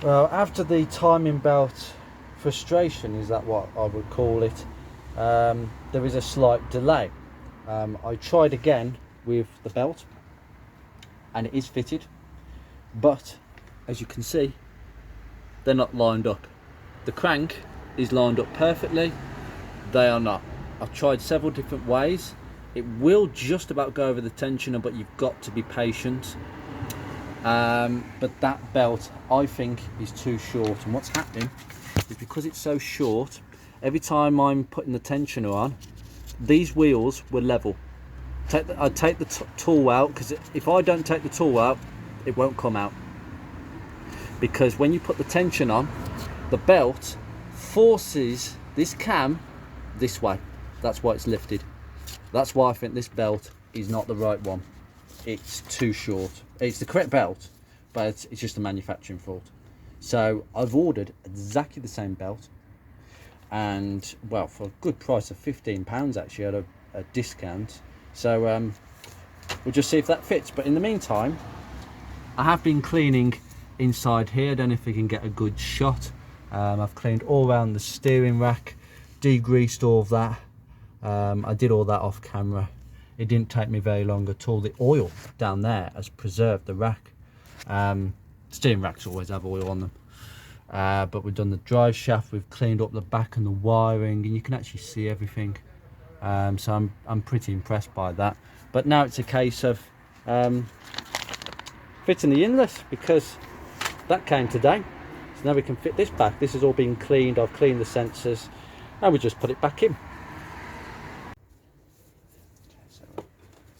Well, after the timing belt frustration, is that what I would call it, there is a slight delay. I tried again with the belt and it is fitted, but as you can see, they're not lined up. The crank is lined up perfectly, they are not. I've tried several different ways. It will just about go over the tensioner, but you've got to be patient. But that belt, I think, is too short, and what's happening is because it's so short, every time I'm putting the tensioner on, these wheels were level. I take the tool out, because if I don't take the tool out, it won't come out. Because when you put the tension on, the belt forces this cam this way. That's why it's lifted. That's why I think this belt is not the right one. It's too short. It's the correct belt, but it's just a manufacturing fault. So I've ordered exactly the same belt, and well, for a good price of £15 actually, at a discount. So we'll just see if that fits. But in the meantime, I have been cleaning inside here. I don't know if we can get a good shot. I've cleaned all around the steering rack, degreased all of that. I did all that off camera. It didn't take me very long at all. The oil down there has preserved the rack. Steering racks always have oil on them. But we've done the drive shaft, we've cleaned up the back and the wiring, and you can actually see everything. So I'm pretty impressed by that. But now it's a case of fitting the inlet, because that came today. So now we can fit this back. This has all been cleaned. I've cleaned the sensors, and we just put it back in.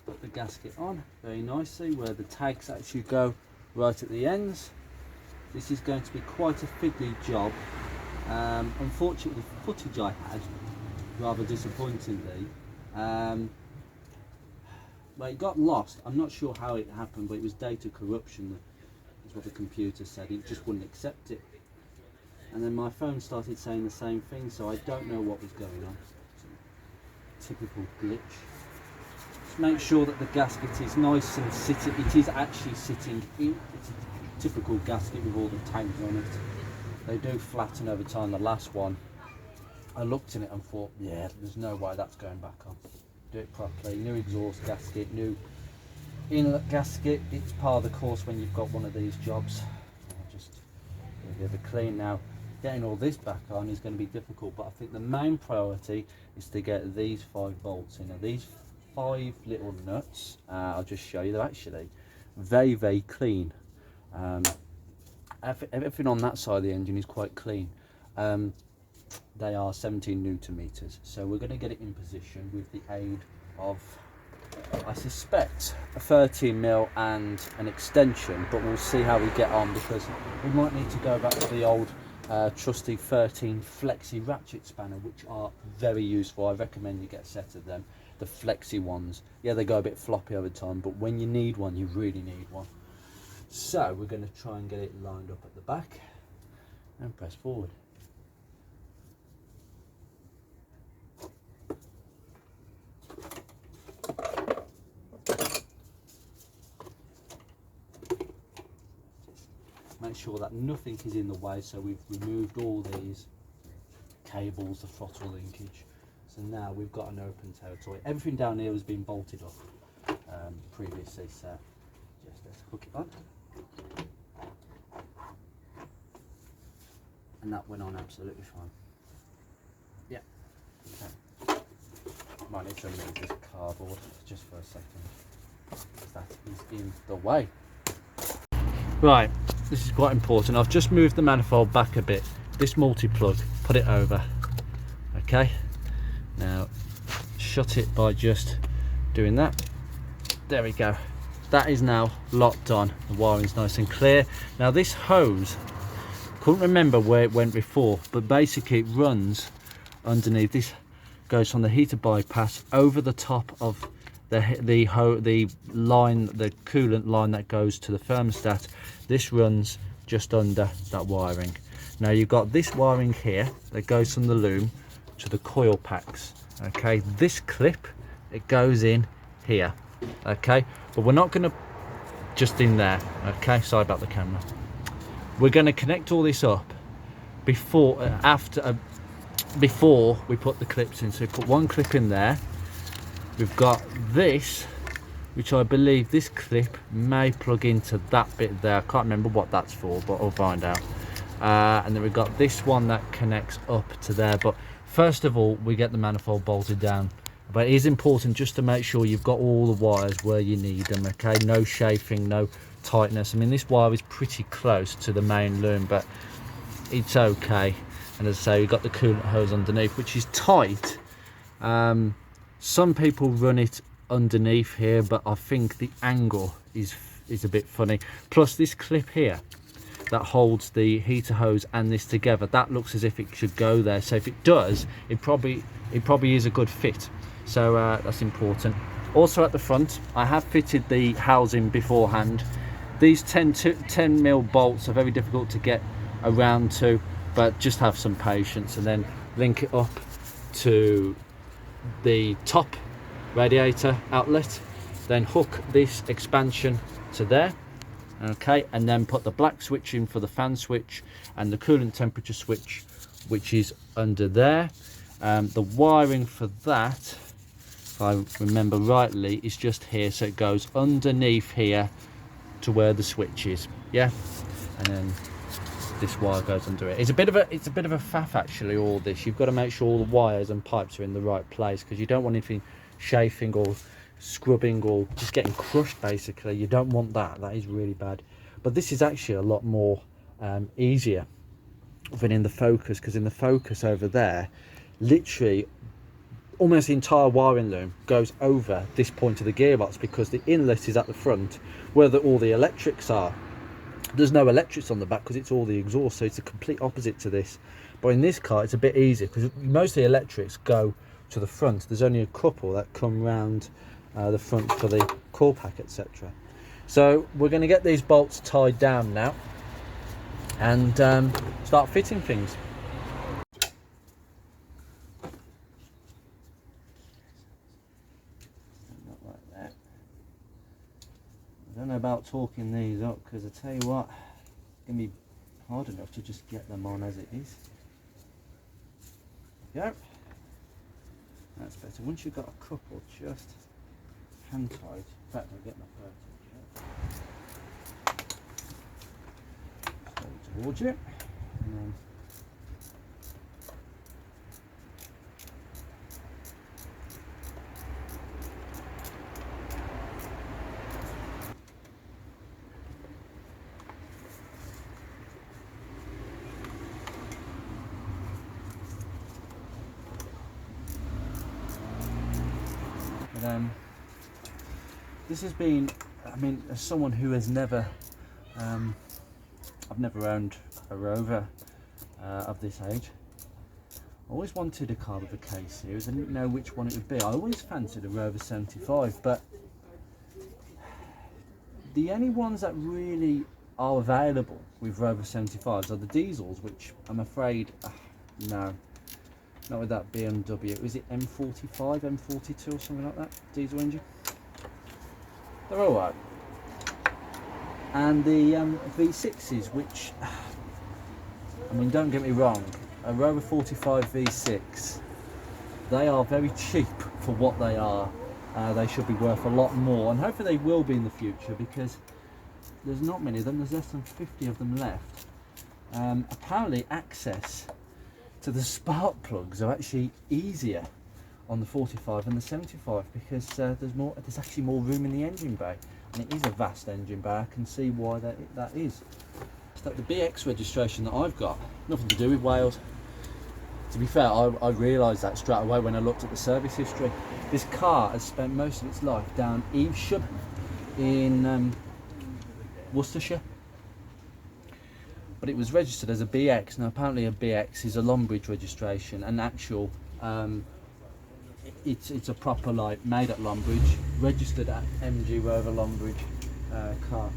Put the gasket on very nicely where the tags actually go right at the ends. This is going to be quite a fiddly job. Unfortunately, the footage I had, rather disappointingly, well, it got lost. I'm not sure how it happened, but it was data corruption, is what the computer said. It just wouldn't accept it, and then my phone started saying the same thing, so I don't know what was going on. Typical glitch. Just make sure that the gasket is nice and sitting. It is actually sitting in. It's a typical gasket with all the tags on it. They do flatten over time. The last one, I looked in it and thought, yeah, there's no way that's going back on. Do it properly. New exhaust gasket, new inlet gasket. It's part of the course when you've got one of these jobs. I'll just do a bit of a clean now. Getting all this back on is going to be difficult, but I think the main priority is to get these 5 bolts in. Now these 5 little nuts, I'll just show you, they're actually very, very clean. Everything on that side of the engine is quite clean. They are 17 Newton meters, so we're going to get it in position with the aid of, I suspect, a 13mm and an extension, but we'll see how we get on, because we might need to go back to the old trusty 13 flexi ratchet spanner, which are very useful. I recommend you get a set of them, the flexi ones. Yeah, they go a bit floppy over time, but when you need one, you really need one. So we're going to try and get it lined up at the back and press forward. Make sure that nothing is in the way, so we've removed all these cables, the throttle linkage. So now we've got an open territory. Everything down here has been bolted up previously, so just let's hook it on. And that went on absolutely fine. Yeah. Okay. Might need to remove this cardboard just for a second, because that is in the way. Right, this is quite important. I've just moved the manifold back a bit. This multi-plug, put it over. Okay. Now, shut it by just doing that. There we go. That is now locked on. The wiring's nice and clear. Now this hose, couldn't remember where it went before, but basically it runs underneath. This goes from the heater bypass over the top of the line, the coolant line that goes to the thermostat. This runs just under that wiring. Now you've got this wiring here that goes from the loom to the coil packs. Okay, this clip, it goes in here. Okay, but we're not going to just in there. Okay, sorry about the camera. We're going to connect all this up before we put the clips in. So we put one clip in there. We've got this, which I believe this clip may plug into that bit there. I can't remember what that's for, but I'll find out. And then we've got this one that connects up to there. But first of all, we get the manifold bolted down. But it is important just to make sure you've got all the wires where you need them, okay? No chafing, no tightness. I mean, this wire is pretty close to the main loom, but it's okay. And as I say, you've got the coolant hose underneath, which is tight. Some people run it underneath here, but I think the angle is a bit funny. Plus this clip here that holds the heater hose and this together, that looks as if it should go there. So if it does, it probably is a good fit. So that's important. Also at the front, I have fitted the housing beforehand. These 10mm bolts are very difficult to get around to, but just have some patience, and then link it up to the top radiator outlet, then hook this expansion to there, okay, and then put the black switch in for the fan switch and the coolant temperature switch, which is under there. The wiring for that, if I remember rightly, is just here, so it goes underneath here to where the switch is, yeah, and then this wire goes under it. It's a bit of a faff actually, all this. You've got to make sure all the wires and pipes are in the right place, because you don't want anything chafing or scrubbing or just getting crushed basically. You don't want that. That is really bad. But this is actually a lot more easier than in the Focus, because in the Focus over there, literally almost the entire wiring loom goes over this point of the gearbox, because the inlet is at the front where all the electrics are. There's no electrics on the back because it's all the exhaust, so it's the complete opposite to this. But in this car it's a bit easier because most of the electrics go to the front. There's only a couple that come round the front for the core pack, etc. So we're going to get these bolts tied down now and start fitting things. I don't know about talking these up, because I tell you what, it's going to be hard enough to just get them on as it is. Yep, that's better. Once you've got a couple just hand tied, in fact I'll get my photo towards you, and then this has been, I mean, as someone who has never, I've never owned a Rover of this age. I always wanted a car with a K series. I didn't know which one it would be. I always fancied a Rover 75, but the only ones that really are available with Rover 75s are the diesels, which I'm afraid, no. Not with that BMW. Was it M45, M42 or something like that? Diesel engine. They're alright. And the V6s, which, I mean, don't get me wrong, a Rover 45 V6, they are very cheap for what they are. They should be worth a lot more, and hopefully they will be in the future, because there's not many of them. There's less than 50 of them left. Apparently access to the spark plugs are actually easier on the 45 and the 75, because there's actually more room in the engine bay, and it is a vast engine bay. I can see why that is. So the BX registration that I've got, nothing to do with Wales. To be fair, I realised that straight away when I looked at the service history. This car has spent most of its life down Evesham in Worcestershire. But it was registered as a BX. Now apparently a BX is a Longbridge registration, an actual, it's a proper, like, made at Longbridge, registered at MG Rover Longbridge car.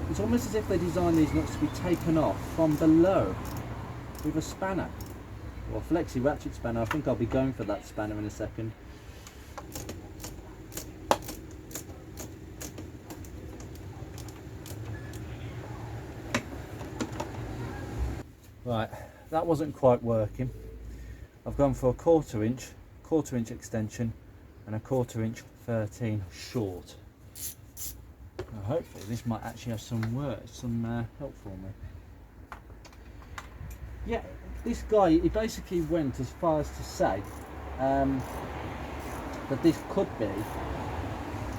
It's almost as if they designed these nuts to be taken off from below with a spanner. or flexi ratchet spanner. I think I'll be going for that spanner in a second. Right, that wasn't quite working. I've gone for a quarter inch extension and a 1/4 inch 13 short. Now hopefully this might actually have some help for me. Yeah, this guy, he basically went as far as to say that this could be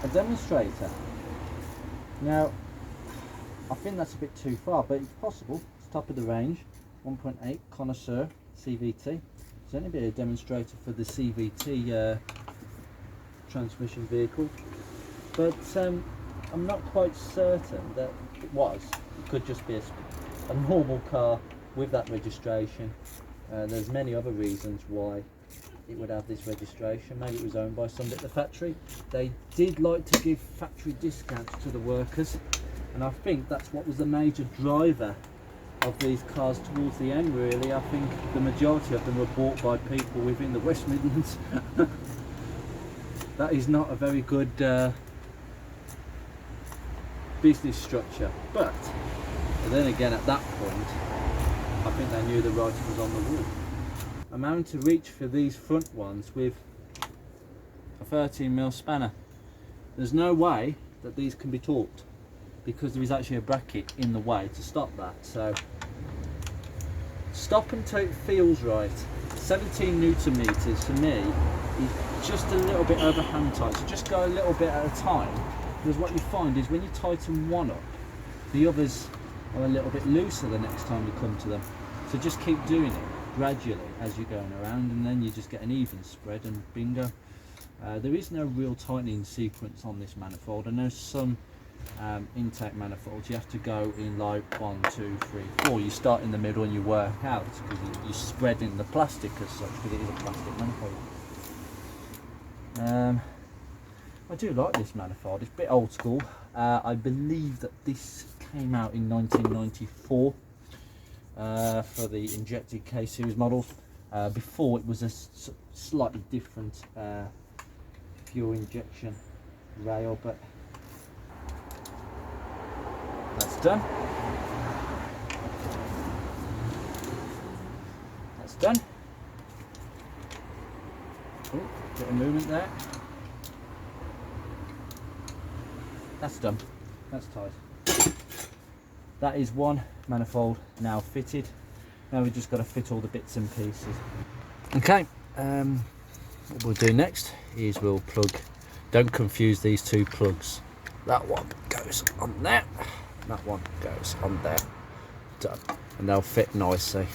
a demonstrator. Now, I think that's a bit too far, but it's possible. It's top of the range, 1.8 connoisseur CVT. It's only be a demonstrator for the CVT transmission vehicle, but I'm not quite certain that it was. It could just be a normal car with that registration. There's many other reasons why it would have this registration. Maybe it was owned by somebody at the factory. They did like to give factory discounts to the workers, and I think that's what was the major driver of these cars towards the end, really. I think the majority of them were bought by people within the West Midlands. That is not a very good business structure, but then again, at that point I think they knew the writing was on the wall. I'm having to reach for these front ones with a 13mm spanner. There's no way that these can be torqued because there is actually a bracket in the way to stop that. So stop until it feels right. 17 Newton meters for me is just a little bit over hand tight, so just go a little bit at a time, because what you find is when you tighten one up, the others are a little bit looser the next time you come to them. So just keep doing it gradually as you're going around, and then you just get an even spread, and bingo. There is no real tightening sequence on this manifold. I know some intake manifolds you have to go in like 1, 2, 3, 4. You start in the middle and you work out, because you're spreading the plastic as such, because it is a plastic manifold. I do like this manifold. It's a bit old school. I believe that this came out in 1994 for the injected K series models. Before it was a slightly different fuel injection rail, but that's done. That's done. Oh, bit of movement there. That's done. That's tight. That is one manifold now fitted. Now we've just got to fit all the bits and pieces. Okay, what we'll do next is we'll plug, don't confuse these two plugs. That one goes on there, that one goes on there. Done. And they'll fit nicely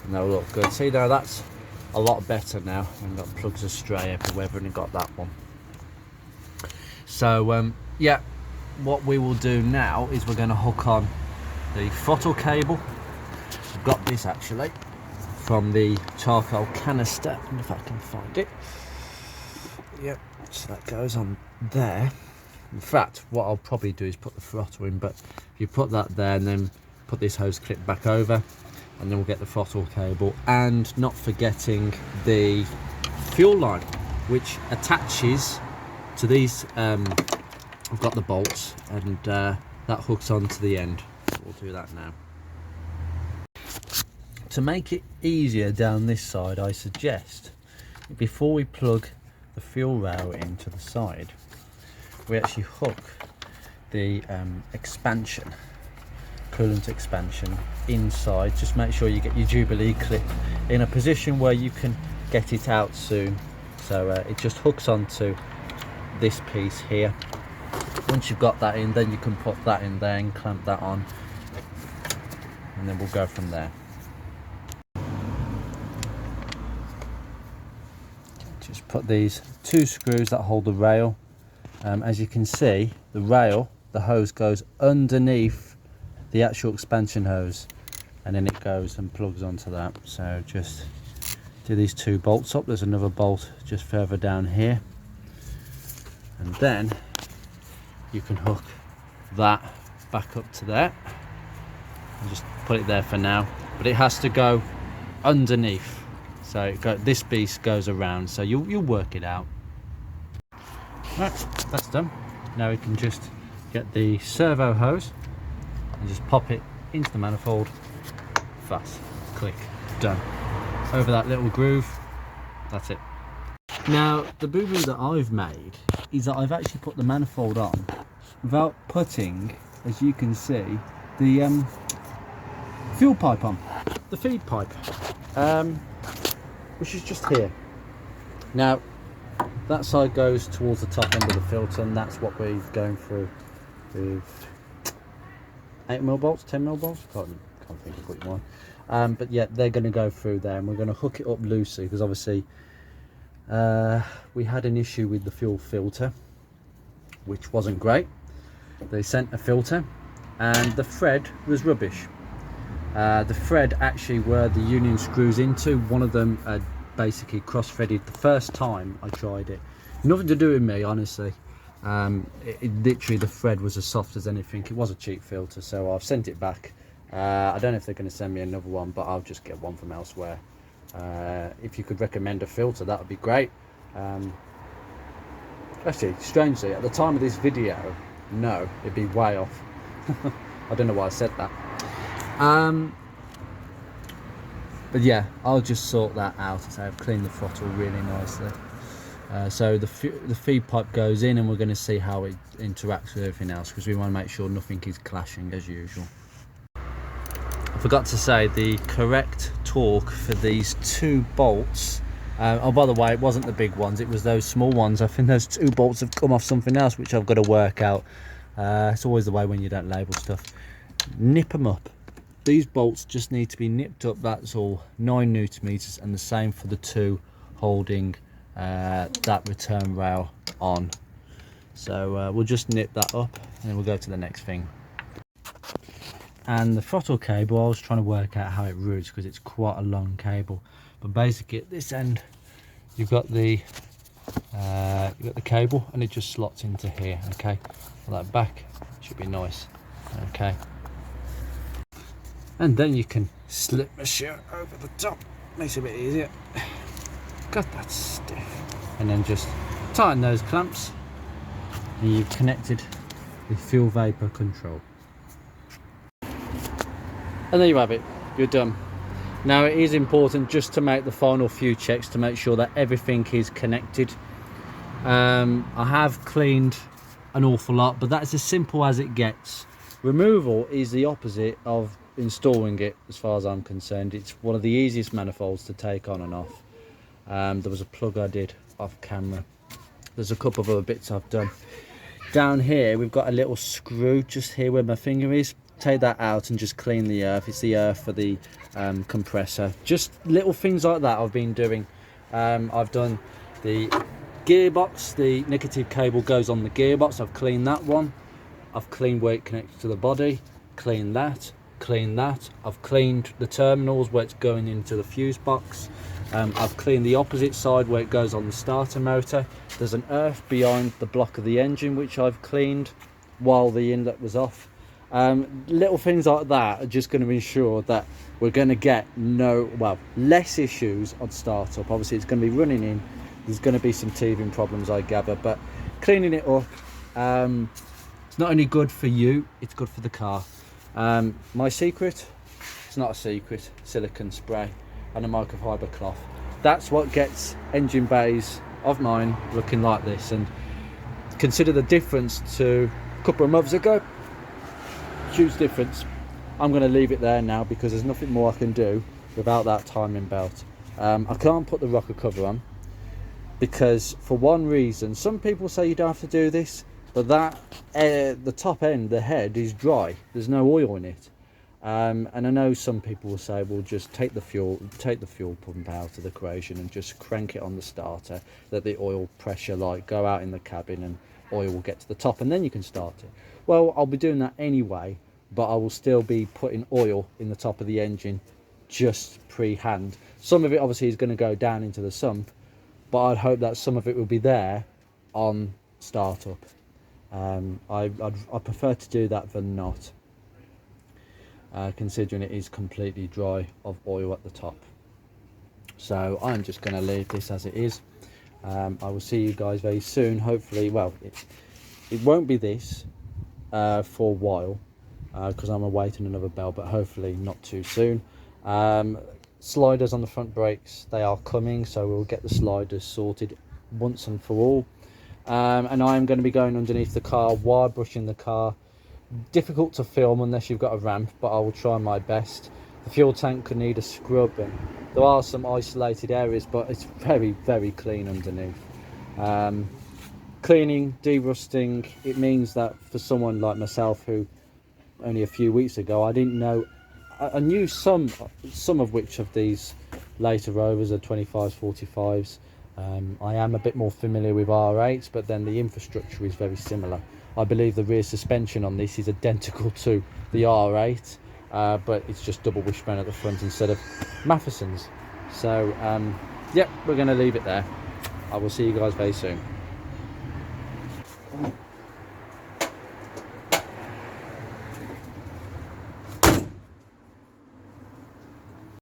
and they'll look good. See now, that's a lot better now. I've got plugs astray everywhere and I've got that one. So yeah, what we will do now is we're going to hook on the throttle cable. I've got this actually from the charcoal canister, if I can find it. Yep, so that goes on there. In fact, what I'll probably do is put the throttle in, but if you put that there and then put this hose clip back over, and then we'll get the throttle cable, and not forgetting the fuel line, which attaches to these. I've got the bolts, and that hooks onto the end. So we'll do that now. To make it easier down this side, I suggest before we plug the fuel rail into the side, we actually hook the expansion, coolant expansion inside. Just make sure you get your Jubilee clip in a position where you can get it out soon. So it just hooks onto this piece here. Once you've got that in, then you can put that in there and clamp that on, and then we'll go from there. Just put these two screws that hold the rail. As you can see, the rail, the hose goes underneath the actual expansion hose, and then it goes and plugs onto that. So just do these two bolts up. There's another bolt just further down here, and then you can hook that back up to there and just put it there for now, but it has to go underneath So this piece goes around, so you'll work it out. Right, that's done. Now we can just get the servo hose and just pop it into the manifold. Fast, click, done. Over that little groove, that's it. Now the boo-boo that I've made is that I've actually put the manifold on without putting, as you can see, the fuel pipe on, the feed pipe, which is just here. Now that side goes towards the top end of the filter, and that's what we're going through with 8mm bolts, 10mm bolts, can't think of which one. But yeah, they're going to go through there, and we're going to hook it up loosely because obviously we had an issue with the fuel filter, which wasn't great. They sent a filter and the thread was rubbish. The thread actually where the union screws into, one of them had basically cross-threaded the first time I tried it. Nothing to do with me, honestly. Literally the thread was as soft as anything. It was a cheap filter, so I've sent it back. I don't know if they're going to send me another one, but I'll just get one from elsewhere. If you could recommend a filter, that would be great. Actually, strangely, at the time of this video, no, it'd be way off. I don't know why I said that. But yeah, I'll just sort that out. So I've cleaned the throttle really nicely. So the feed pipe goes in, and we're going to see how it interacts with everything else, because we want to make sure nothing is clashing as usual. I forgot to say the correct torque for these 2 bolts. Oh, by the way, it wasn't the big ones, it was those small ones. I think those 2 bolts have come off something else, which I've got to work out. It's always the way when you don't label stuff. Nip them up. These bolts just need to be nipped up, that's all. 9 Newton meters, and the same for the 2 holding that return rail on. So we'll just nip that up, and then we'll go to the next thing. And the throttle cable, I was trying to work out how it routes because it's quite a long cable. But basically at this end you've got the cable, and it just slots into here. Okay, well, that back should be nice. Okay, and then you can slip my shirt over the top, makes it a bit easier. God, that's stiff. And then just tighten those clamps, and you've connected with fuel vapor control. And there you have it, you're done. Now it is important just to make the final few checks to make sure that everything is connected. I have cleaned an awful lot, but that's as simple as it gets. Removal is the opposite of installing it, as far as I'm concerned. It's one of the easiest manifolds to take on and off. There was a plug I did off camera. There's a couple of other bits I've done. Down here we've got a little screw just here where my finger is. Take that out and just clean the earth. It's the earth for the compressor. Just little things like that I've been doing. I've done the gearbox. The negative cable goes on the gearbox. I've cleaned that one. I've cleaned where it connects to the body. Cleaned that. Cleaned that. I've cleaned the terminals where it's going into the fuse box. I've cleaned the opposite side where it goes on the starter motor. There's an earth behind the block of the engine which I've cleaned while the inlet was off. Little things like that are just going to ensure that we're going to get less issues on startup. Obviously it's going to be running in, there's going to be some teething problems I gather, but cleaning it up, it's not only good for you, it's good for the car. My secret, it's not a secret, silicone spray and a microfiber cloth. That's what gets engine bays of mine looking like this. And consider the difference to a couple of months ago. Huge difference. I'm going to leave it there now because there's nothing more I can do without that timing belt. I can't put the rocker cover on because, for one reason, some people say you don't have to do this, but that the top end, the head, is dry. There's no oil in it. And I know some people will say, well, just take the fuel pump out of the equation and just crank it on the starter, let the oil pressure light go out in the cabin and oil will get to the top and then you can start it. Well, I'll be doing that anyway, but I will still be putting oil in the top of the engine just pre-hand. Some of it obviously is going to go down into the sump, but I'd hope that some of it will be there on startup. I prefer to do that than not, considering it is completely dry of oil at the top. So I'm just going to leave this as it is. I will see you guys very soon, hopefully. Well, it won't be this for a while, because I'm awaiting another belt, but hopefully not too soon. Sliders on the front brakes, they are coming, so we'll get the sliders sorted once and for all. And I'm going to be going underneath the car while brushing the car. Difficult to film unless you've got a ramp, but I will try my best. The fuel tank could need a scrub, and there are some isolated areas, but it's very clean underneath. Cleaning, derusting, it means that for someone like myself, who only a few weeks ago I didn't know, I knew some of which of these later Rovers are 25s, 45s. I am a bit more familiar with R8s, but then the infrastructure is very similar. I believe the rear suspension on this is identical to the R8, but it's just double wishbone at the front instead of Matheson's. So yeah, we're going to leave it there. I will see you guys very soon.